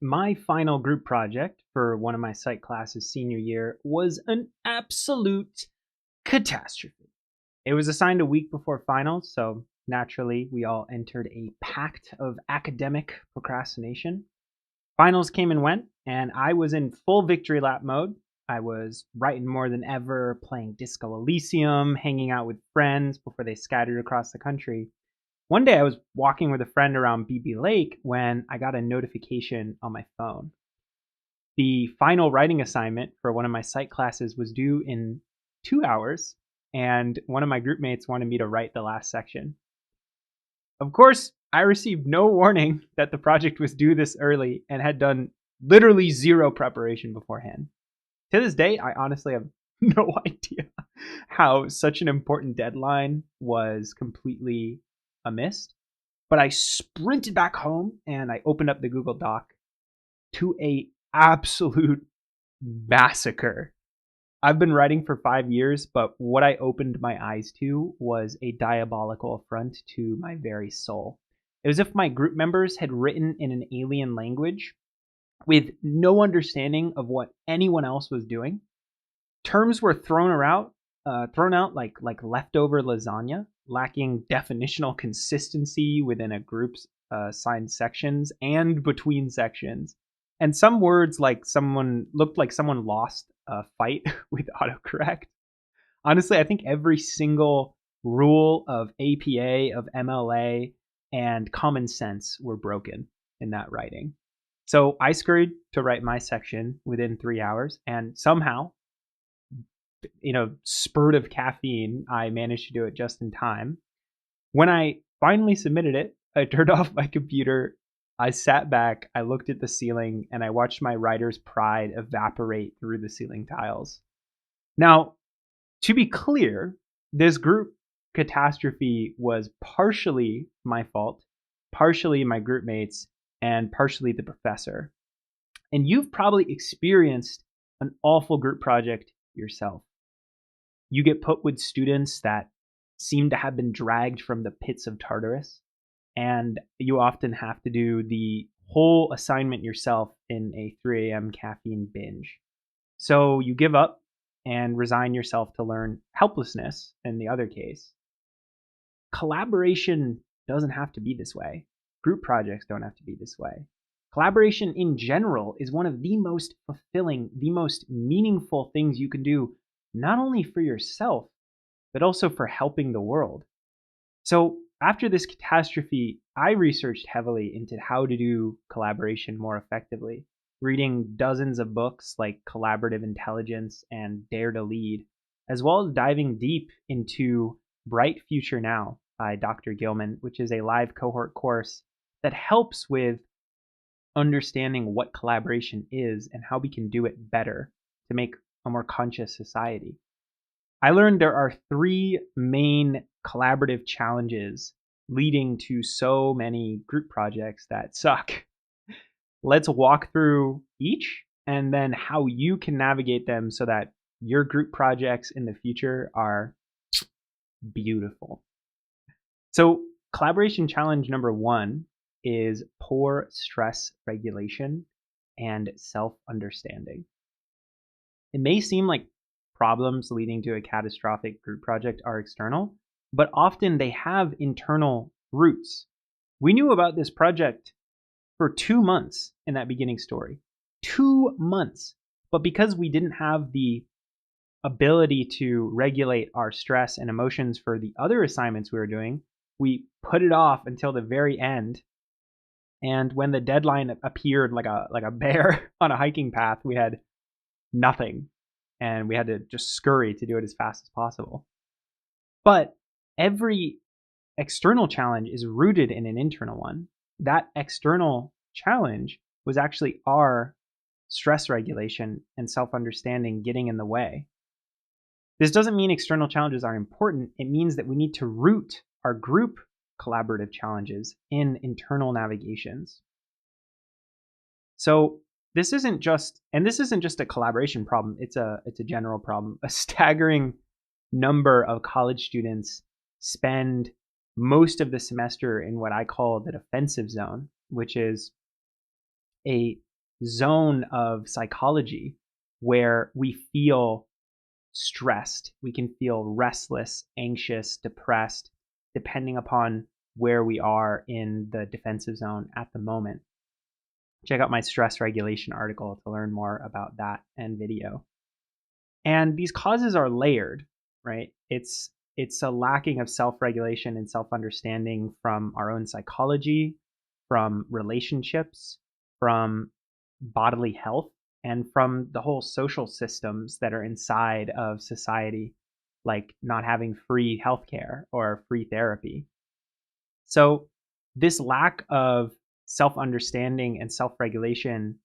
My final group project for one of my psych classes senior year was an absolute catastrophe. It was assigned a week before finals, so naturally we all entered a pact of academic procrastination. Finals came and went, and I was in full victory lap mode. I was writing more than ever, playing Disco Elysium, hanging out with friends before they scattered across the country. One day I was walking with a friend around BB Lake when I got a notification on my phone. The final writing assignment for one of my psych classes was due in 2 hours, and one of my group mates wanted me to write the last section. Of course, I received no warning that the project was due this early and had done literally zero preparation beforehand. To this day, I honestly have no idea how such an important deadline was completely amiss. But I sprinted back home and I opened up the Google Doc to a absolute massacre. I've been writing for 5 years, but what I opened my eyes to was a diabolical affront to my very soul. It was as if my group members had written in an alien language with no understanding of what anyone else was doing. Terms were thrown out like leftover lasagna, lacking definitional consistency within a group's assigned sections and between sections. And some words like someone looked like someone lost a fight with autocorrect. Honestly, I think every single rule of APA, of MLA, and common sense were broken in that writing. So I scurried to write my section within 3 hours, and somehow, spurt of caffeine, I managed to do it just in time. When I finally submitted it, I turned off my computer. I sat back, I looked at the ceiling, and I watched my writer's pride evaporate through the ceiling tiles. Now, to be clear, this group catastrophe was partially my fault, partially my group mates, and partially the professor. And you've probably experienced an awful group project yourself. You get put with students that seem to have been dragged from the pits of Tartarus, and you often have to do the whole assignment yourself in a 3 a.m. caffeine binge. So you give up and resign yourself to learn helplessness in the other case. Collaboration doesn't have to be this way. Group projects don't have to be this way. Collaboration in general is one of the most fulfilling, the most meaningful things you can do, not only for yourself, but also for helping the world. So after this catastrophe, I researched heavily into how to do collaboration more effectively, reading dozens of books like Collaborative Intelligence and Dare to Lead, as well as diving deep into Bright Future Now by Dr. Gilman, which is a live cohort course that helps with understanding what collaboration is and how we can do it better to make a more conscious society. I learned there are 3 main collaborative challenges leading to so many group projects that suck. Let's walk through each and then how you can navigate them so that your group projects in the future are beautiful. So, collaboration challenge number 1 is poor stress regulation and self-understanding. It may seem like problems leading to a catastrophic group project are external, but often they have internal roots. We knew about this project for 2 months in that beginning story. 2 months. But because we didn't have the ability to regulate our stress and emotions for the other assignments we were doing, we put it off until the very end. And when the deadline appeared like a bear on a hiking path, we had nothing. And we had to just scurry to do it as fast as possible. But every external challenge is rooted in an internal one. That external challenge was actually our stress regulation and self-understanding getting in the way. This doesn't mean external challenges are important. It means that we need to root our group collaborative challenges in internal navigations. So this isn't just a collaboration problem. It's a general problem. A staggering number of college students spend most of the semester in what I call the defensive zone, which is a zone of psychology where we feel stressed. We can feel restless, anxious, depressed, depending upon where we are in the defensive zone at the moment. Check out my stress regulation article to learn more about that and video. And these causes are layered, right? It's a lacking of self-regulation and self-understanding from our own psychology, from relationships, from bodily health, and from the whole social systems that are inside of society, like not having free healthcare or free therapy. So this lack of self-understanding and self-regulation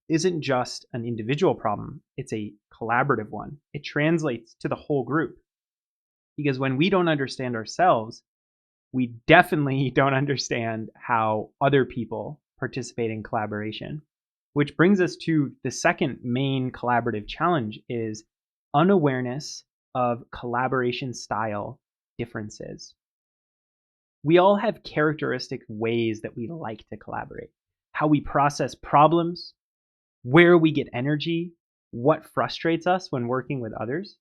isn't just an individual problem, it's a collaborative one. It translates to the whole group. Because when we don't understand ourselves, we definitely don't understand how other people participate in collaboration. Which brings us to the second main collaborative challenge is unawareness of collaboration style differences. We all have characteristic ways that we like to collaborate. How we process problems, where we get energy, what frustrates us when working with others.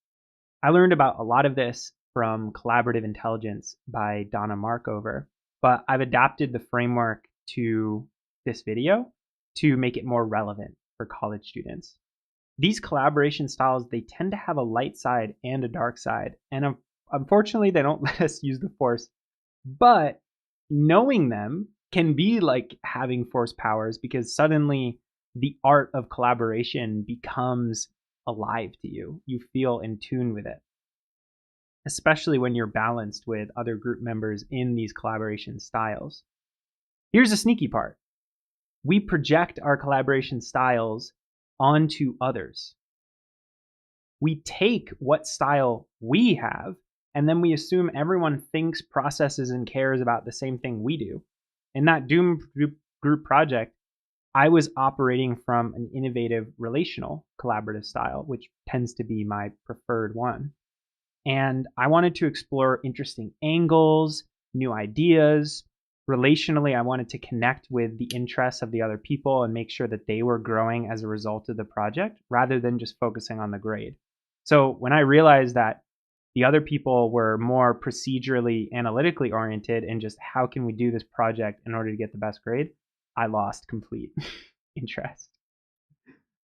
I learned about a lot of this from Collaborative Intelligence by Donna Markover, but I've adapted the framework to this video to make it more relevant for college students. These collaboration styles, they tend to have a light side and a dark side, and unfortunately they don't let us use the force, but knowing them can be like having force powers because suddenly the art of collaboration becomes alive to you. You feel in tune with it, especially when you're balanced with other group members in these collaboration styles. Here's the sneaky part. We project our collaboration styles onto others. We take what style we have, and then we assume everyone thinks, processes, and cares about the same thing we do. In that Doom group project, I was operating from an innovative relational collaborative style, which tends to be my preferred one. And I wanted to explore interesting angles, new ideas. Relationally, I wanted to connect with the interests of the other people and make sure that they were growing as a result of the project rather than just focusing on the grade. So when I realized that the other people were more procedurally, analytically oriented and just how can we do this project in order to get the best grade, I lost complete interest.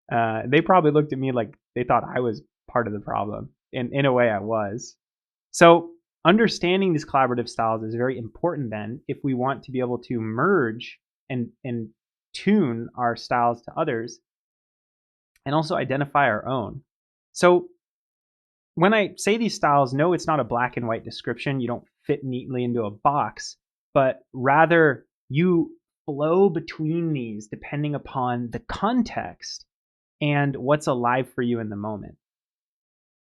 They probably looked at me like they thought I was part of the problem. And in a way, I was. So understanding these collaborative styles is very important then if we want to be able to merge and tune our styles to others and also identify our own. So when I say these styles, no, it's not a black and white description. You don't fit neatly into a box, but rather you flow between these depending upon the context and what's alive for you in the moment.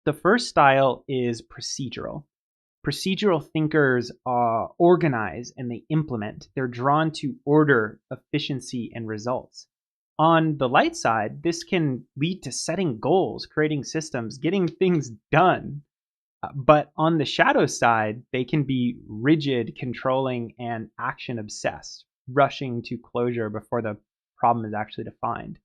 The first style is procedural. Procedural thinkers organize and they implement. They're drawn to order, efficiency, and results. On the light side, this can lead to setting goals, creating systems, getting things done. But on the shadow side, they can be rigid, controlling, and action obsessed, rushing to closure before the problem is actually defined.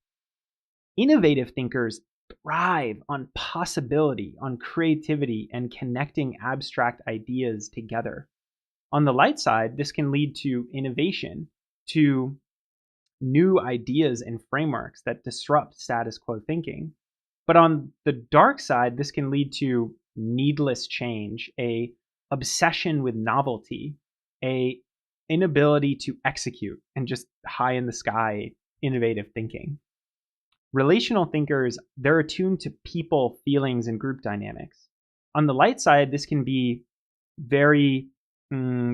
Innovative thinkers thrive on possibility, on creativity, and connecting abstract ideas together. On the light side, this can lead to innovation, to new ideas and frameworks that disrupt status quo thinking. But on the dark side, this can lead to needless change, a obsession with novelty, a inability to execute, and just high in the sky innovative thinking. Relational thinkers, they're attuned to people, feelings, and group dynamics. On the light side, this can be very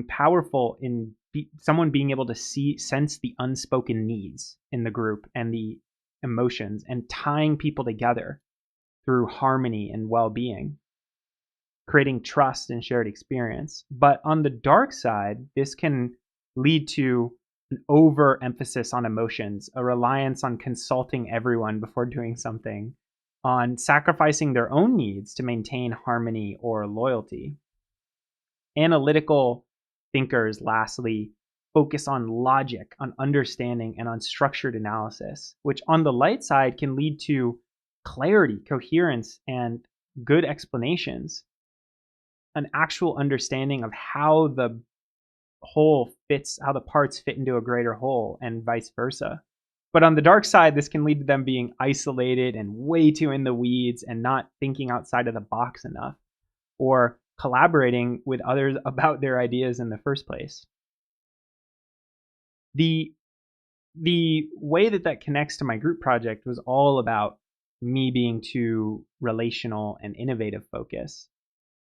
powerful in someone being able to sense the unspoken needs in the group and the emotions and tying people together through harmony and well-being, creating trust and shared experience. But on the dark side, this can lead to an overemphasis on emotions, a reliance on consulting everyone before doing something, on sacrificing their own needs to maintain harmony or loyalty. Analytical thinkers, lastly, focus on logic, on understanding, and on structured analysis, which on the light side can lead to clarity, coherence, and good explanations, an actual understanding of how the whole fits, how the parts fit into a greater whole, and vice versa. But on the dark side, this can lead to them being isolated and way too in the weeds and not thinking outside of the box enough, or collaborating with others about their ideas in the first place. The way that connects to my group project was all about me being too relational and innovative focused.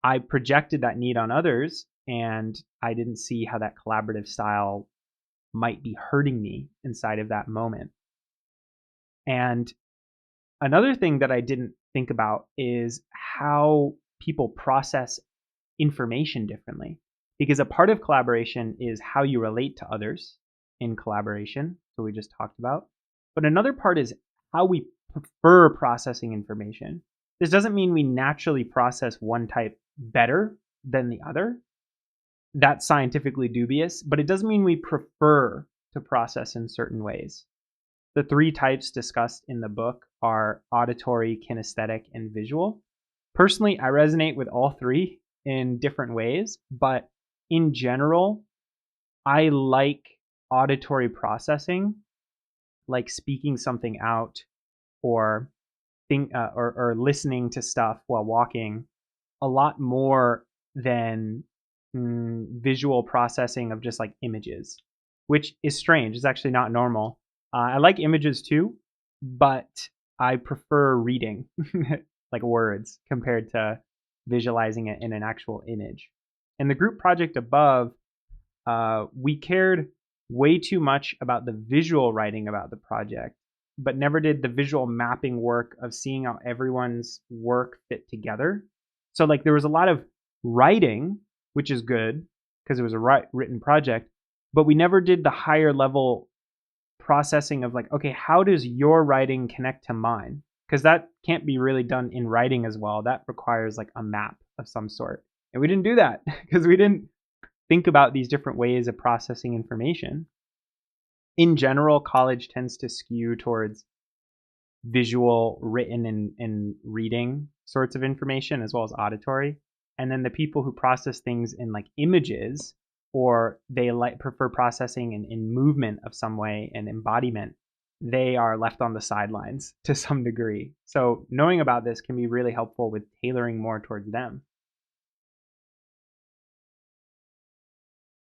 I projected that need on others, and I didn't see how that collaborative style might be hurting me inside of that moment. And another thing that I didn't think about is how people process information differently. Because a part of collaboration is how you relate to others in collaboration, so we just talked about. But another part is how we prefer processing information. This doesn't mean we naturally process one type better than the other. That's scientifically dubious, but it doesn't mean we prefer to process in certain ways. The 3 types discussed in the book are auditory, kinesthetic, and visual. Personally, I resonate with all 3 in different ways, but in general, I like auditory processing, like speaking something out or listening to stuff while walking, a lot more than visual processing of just like images, which is strange. It's actually not normal. I like images too, but I prefer reading like words compared to visualizing it in an actual image. In the group project above, we cared way too much about the visual writing about the project, but never did the visual mapping work of seeing how everyone's work fit together. So like there was a lot of writing, which is good because it was a written project, but we never did the higher level processing of like, okay, how does your writing connect to mine? Because that can't be really done in writing as well. That requires like a map of some sort. And we didn't do that because we didn't think about these different ways of processing information. In general, college tends to skew towards visual, written, and reading sorts of information as well as auditory. And then the people who process things in like images, or they prefer processing in movement of some way and embodiment, they are left on the sidelines to some degree. So knowing about this can be really helpful with tailoring more towards them.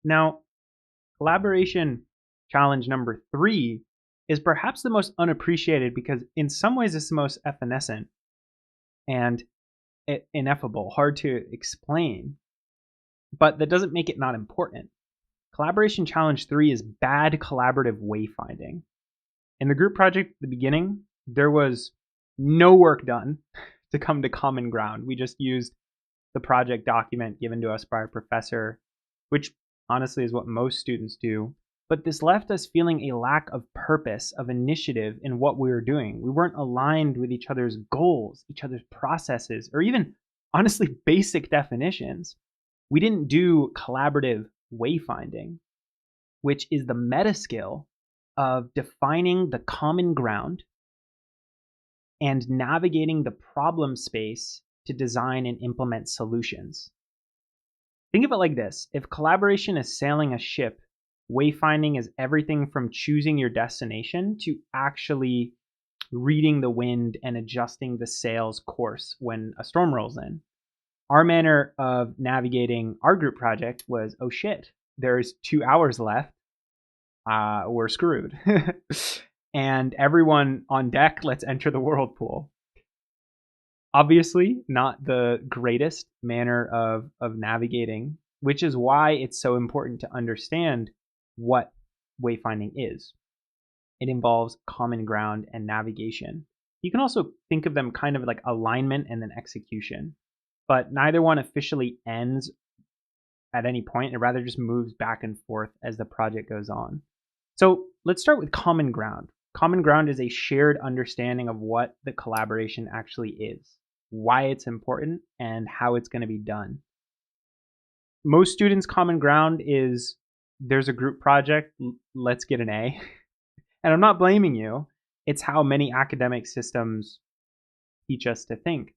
Now, collaboration challenge number 3 is perhaps the most unappreciated because in some ways it's the most evanescent and ineffable, hard to explain, but that doesn't make it not important. Collaboration challenge 3 is bad collaborative wayfinding. In the group project at the beginning, there was no work done to come to common ground. We just used the project document given to us by our professor, which honestly is what most students do. But this left us feeling a lack of purpose, of initiative in what we were doing. We weren't aligned with each other's goals, each other's processes, or even, honestly, basic definitions. We didn't do collaborative wayfinding, which is the meta skill of defining the common ground and navigating the problem space to design and implement solutions. Think of it like this. If collaboration is sailing a ship, wayfinding is everything from choosing your destination to actually reading the wind and adjusting the sail's course when a storm rolls in. Our manner of navigating our group project was, oh shit, there's 2 hours left. We're screwed. And everyone on deck, let's enter the whirlpool. Obviously, not the greatest manner of navigating, which is why it's so important to understand what wayfinding is. It involves common ground and navigation. You can also think of them kind of like alignment and then execution, but neither one officially ends at any point. It rather just moves back and forth as the project goes on. So let's start with common ground. Common ground is a shared understanding of what the collaboration actually is, why it's important, and how it's going to be done. Most students' common ground is there's a group project, let's get an A. And I'm not blaming you. It's how many academic systems teach us to think.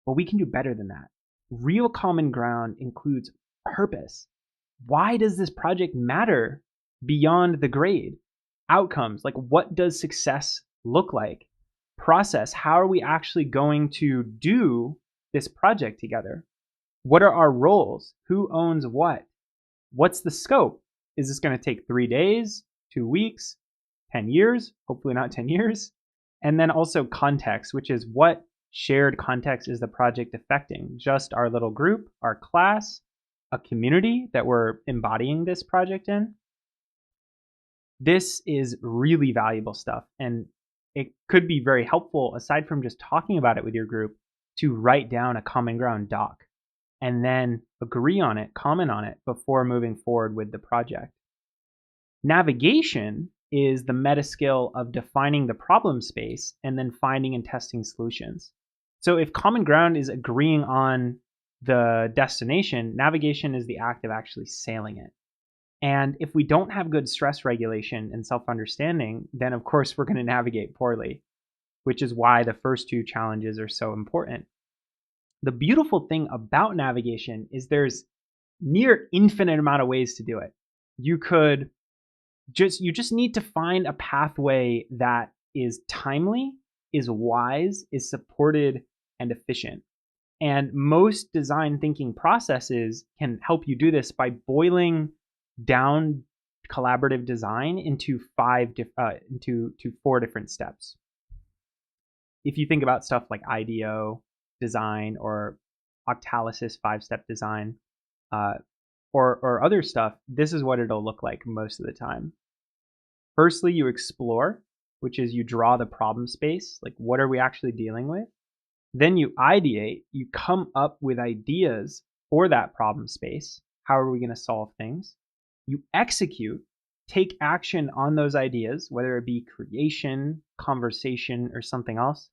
But we can do better than that. Real common ground includes purpose. Why does this project matter beyond the grade? Outcomes, like what does success look like? Process, how are we actually going to do this project together? What are our roles? Who owns what? What's the scope? Is this going to take 3 days, 2 weeks, 10 years? Hopefully not 10 years. And then also context, which is what shared context is the project affecting? Just our little group, our class, a community that we're embodying this project in? This is really valuable stuff, and it could be very helpful, aside from just talking about it with your group, to write down a common ground doc and then agree on it, comment on it before moving forward with the project. Navigation is the meta skill of defining the problem space and then finding and testing solutions. So if common ground is agreeing on the destination, navigation is the act of actually sailing it. And if we don't have good stress regulation and self-understanding, then of course we're going to navigate poorly, which is why the first two challenges are so important. The beautiful thing about navigation is there's near infinite amount of ways to do it. You just need to find a pathway that is timely, is wise, is supported, and efficient. And most design thinking processes can help you do this by boiling down collaborative design into four different steps. If you think about stuff like IDEO design or Octalysis 5-step design, or other stuff, this is what it'll look like most of the time. Firstly, you explore, which is you draw the problem space, like what are we actually dealing with? Then you ideate, you come up with ideas for that problem space. How are we going to solve things? You execute, take action on those ideas, whether it be creation, conversation, or something else.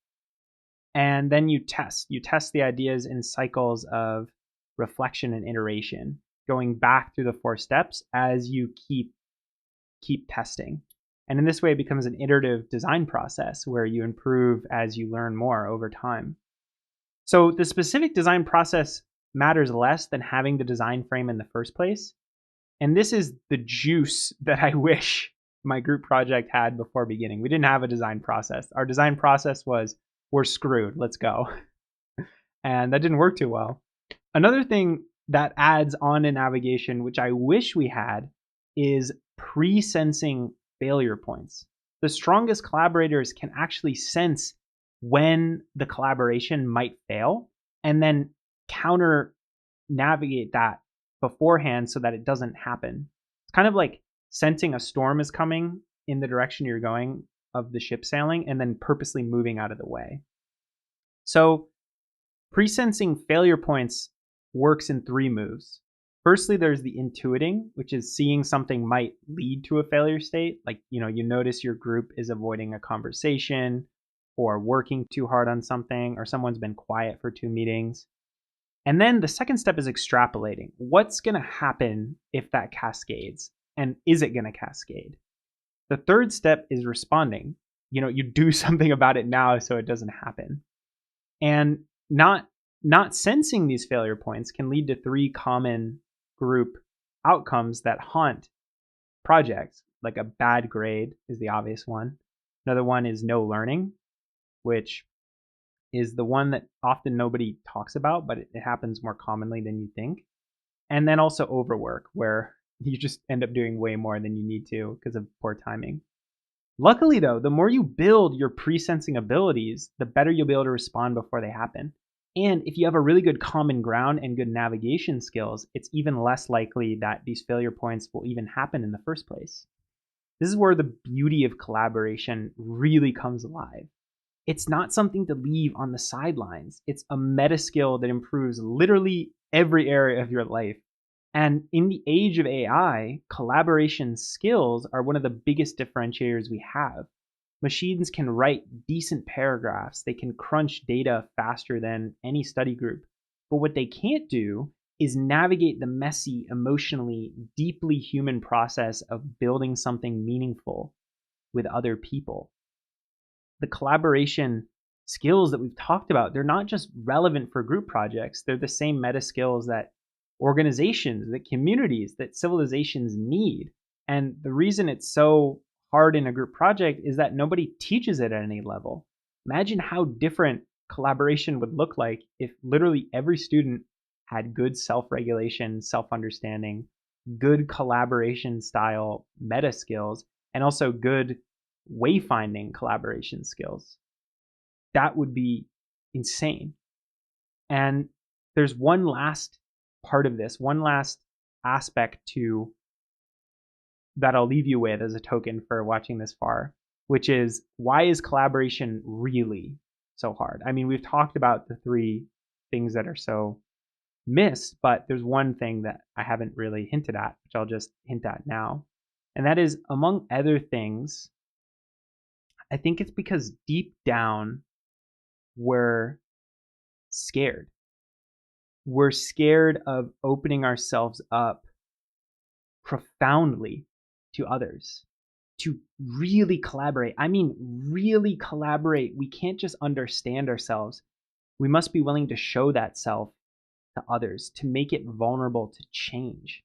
And then you test. You test the ideas in cycles of reflection and iteration, going back through the 4 steps as you keep testing. And in this way, it becomes an iterative design process where you improve as you learn more over time. So the specific design process matters less than having the design frame in the first place. And this is the juice that I wish my group project had before beginning. We didn't have a design process. Our design process was, we're screwed, let's go. And that didn't work too well. Another thing that adds on to navigation, which I wish we had, is pre-sensing failure points. The strongest collaborators can actually sense when the collaboration might fail and then counter navigate that beforehand so that it doesn't happen. It's kind of like sensing a storm is coming in the direction you're going of the ship sailing and then purposely moving out of the way. So pre-sensing failure points works in 3 moves. Firstly, there's the intuiting, which is seeing something might lead to a failure state. Like, you notice your group is avoiding a conversation or working too hard on something, or someone's been quiet for 2 meetings. And then the second step is extrapolating. What's going to happen if that cascades? And is it going to cascade? The third step is responding. You do something about it now so it doesn't happen. And not sensing these failure points can lead to 3 common group outcomes that haunt projects. Like a bad grade is the obvious one. Another one is no learning, which is the one that often nobody talks about, but it happens more commonly than you think. And then also overwork, where you just end up doing way more than you need to because of poor timing. Luckily, though, the more you build your pre-sensing abilities, the better you'll be able to respond before they happen. And if you have a really good common ground and good navigation skills, it's even less likely that these failure points will even happen in the first place. This is where the beauty of collaboration really comes alive. It's not something to leave on the sidelines. It's a meta skill that improves literally every area of your life. And in the age of AI, collaboration skills are one of the biggest differentiators we have. Machines can write decent paragraphs. They can crunch data faster than any study group. But what they can't do is navigate the messy, emotionally, deeply human process of building something meaningful with other people. The collaboration skills that we've talked about, they're not just relevant for group projects, they're the same meta skills that organizations, that communities, that civilizations need. And the reason it's so hard in a group project is that nobody teaches it at any level. Imagine how different collaboration would look like if literally every student had good self-regulation, self-understanding, good collaboration style meta skills, and also good wayfinding collaboration skills. That would be insane. And there's one last part of this, one last aspect to that I'll leave you with as a token for watching this far, which is, why is collaboration really so hard? I mean, we've talked about the three things that are so missed, but there's one thing that I haven't really hinted at, which I'll just hint at now. And that is, among other things, I think it's because deep down, we're scared. We're scared of opening ourselves up profoundly to others, to really collaborate. I mean, really collaborate. We can't just understand ourselves. We must be willing to show that self to others, to make it vulnerable to change.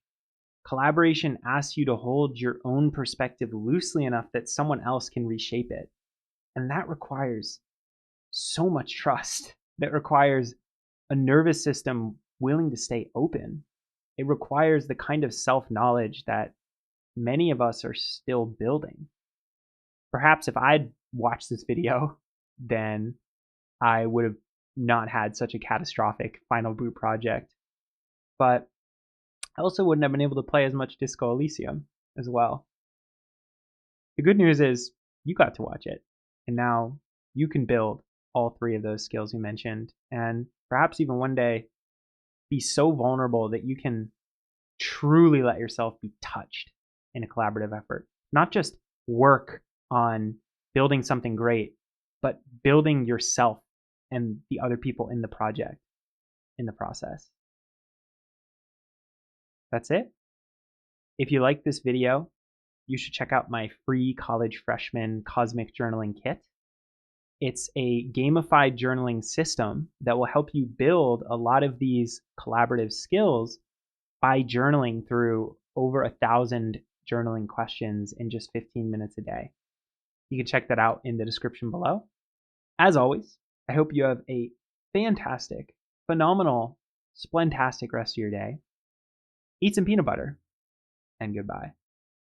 Collaboration asks you to hold your own perspective loosely enough that someone else can reshape it. And that requires so much trust. That requires a nervous system willing to stay open. It requires the kind of self-knowledge that many of us are still building. Perhaps if I'd watched this video, then I would have not had such a catastrophic final group project. But I also wouldn't have been able to play as much Disco Elysium as well. The good news is you got to watch it, and now you can build all three of those skills you mentioned, and perhaps even one day be so vulnerable that you can truly let yourself be touched in a collaborative effort. Not just work on building something great, but building yourself and the other people in the project in the process. That's it. If you like this video, you should check out my free college freshman cosmic journaling kit. It's a gamified journaling system that will help you build a lot of these collaborative skills by journaling through over 1,000 journaling questions in just 15 minutes a day. You can check that out in the description below. As always, I hope you have a fantastic, phenomenal, splentastic rest of your day. Eat some peanut butter, and goodbye.